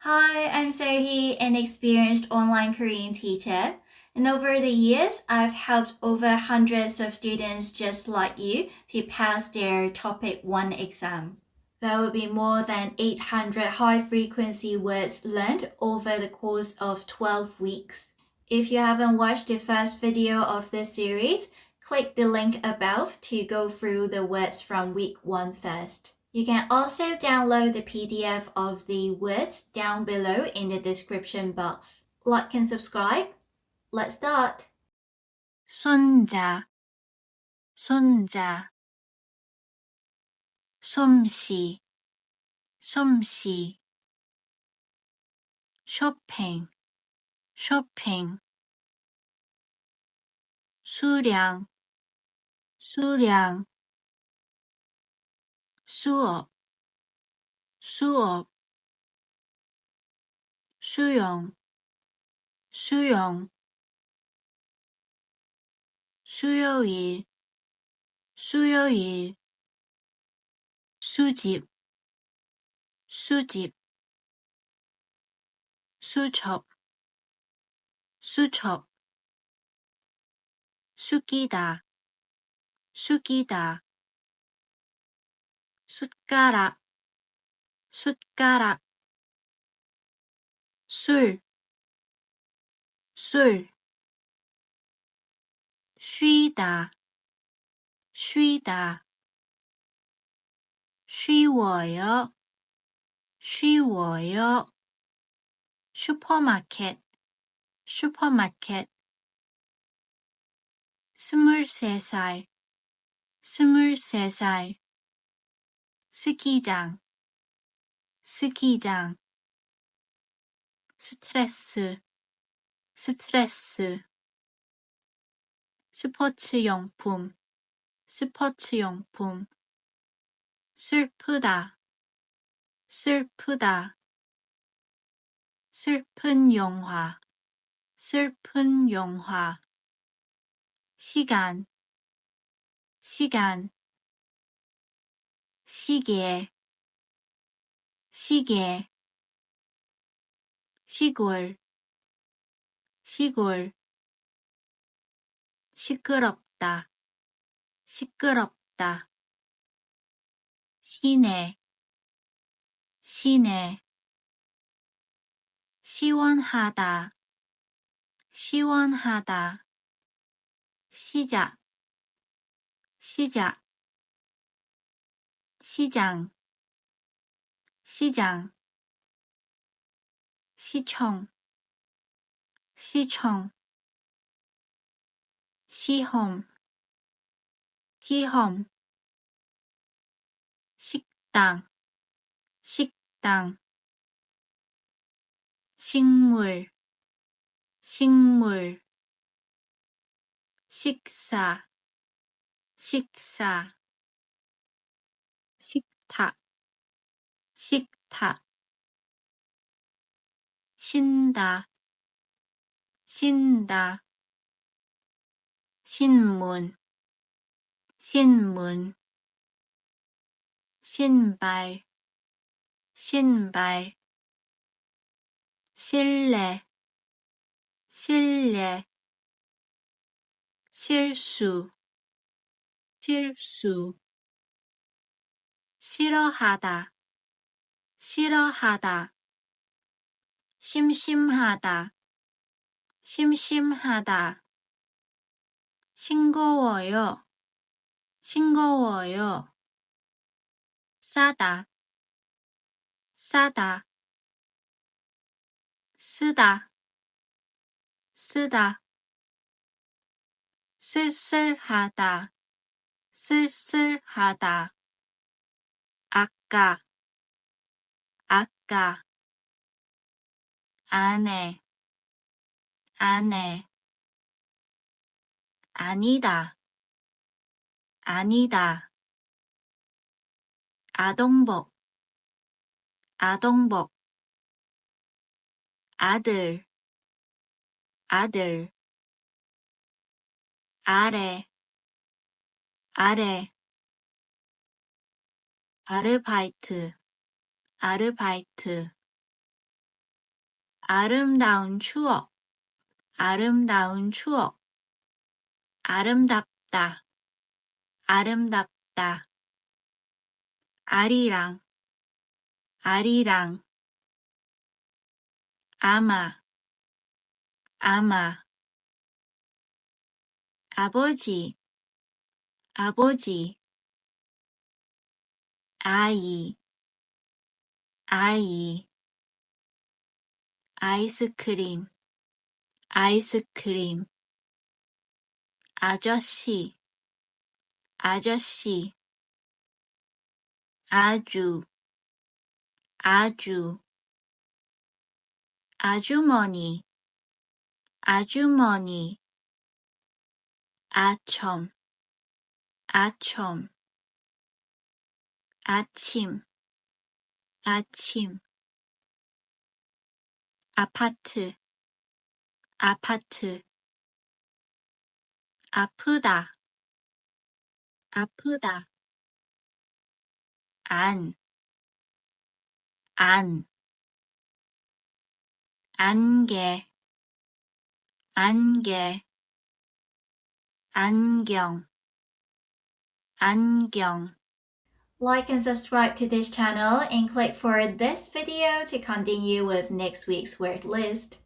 Hi, I'm Sohee, an experienced online Korean teacher. And over the years, I've helped over hundreds of students just like you to pass their Topic 1 exam. There will be more than 800 high frequency words learned over the course of 12 weeks. If you haven't watched the first video of this series, click the link above to go through the words from week 1 first. You can also download the PDF of the words down below in the description box. Like and subscribe. Let's start. 손자, 손자, 솜씨, 솜씨, 쇼핑, 쇼핑, 수량, 수량, 수업, 수업, 수영, 수영, 수요일, 수요일, 수집, 수집, 수첩, 수첩, 숙이다, 숙이다, 숟가락, 숟가락, 술, 술, 쉬다, 쉬다, 쉬워요, 쉬워요, 슈퍼마켓, 슈퍼마켓, 23살, 23살, 스키장, 스키장, 스트레스, 스트레스, 스포츠용품, 스포츠용품, 슬프다, 슬프다, 슬픈 영화, 슬픈 영화, 시간, 시간, 시계, 시계, 시골, 시골, 시끄럽다, 시끄럽다, 시내, 시내, 시원하다, 시원하다, 시작, 시작, 시장, 시장, 시청, 시청, 시험, 시험, 식당, 식당, 식물, 식물, 식사, 식사, 식탁, 식탁, 신다, 신다, 신문, 신문, 신발, 신발, 실내, 실내, 실수, 실수, 싫어하다, 싫어하다, 심심하다, 심심하다, 싱거워요, 싱거워요, 싸다, 싸다, 쓰다, 쓰다, 쓸쓸하다, 쓸쓸하다, 아까, 아까, 안에, 안에, 아니다, 아니다, 아동복, 아동복, 아들, 아들, 아래, 아래, 아르바이트, 아르바이트, 아름다운 추억, 아름다운 추억. 아름답다, 아름답다. 아리랑, 아리랑. 아마, 아마. 아버지, 아버지. 아이, 아이. 아이스크림, 아이스크림. 아저씨, 아저씨. 아주, 아주. 아주머니, 아주머니. 아첨, 아첨. 아침, 아침. 아파트, 아파트. 아프다, 아프다. 안, 안. 안개, 안개. 안경, 안경. Like and subscribe to this channel and click for this video to continue with next week's word list.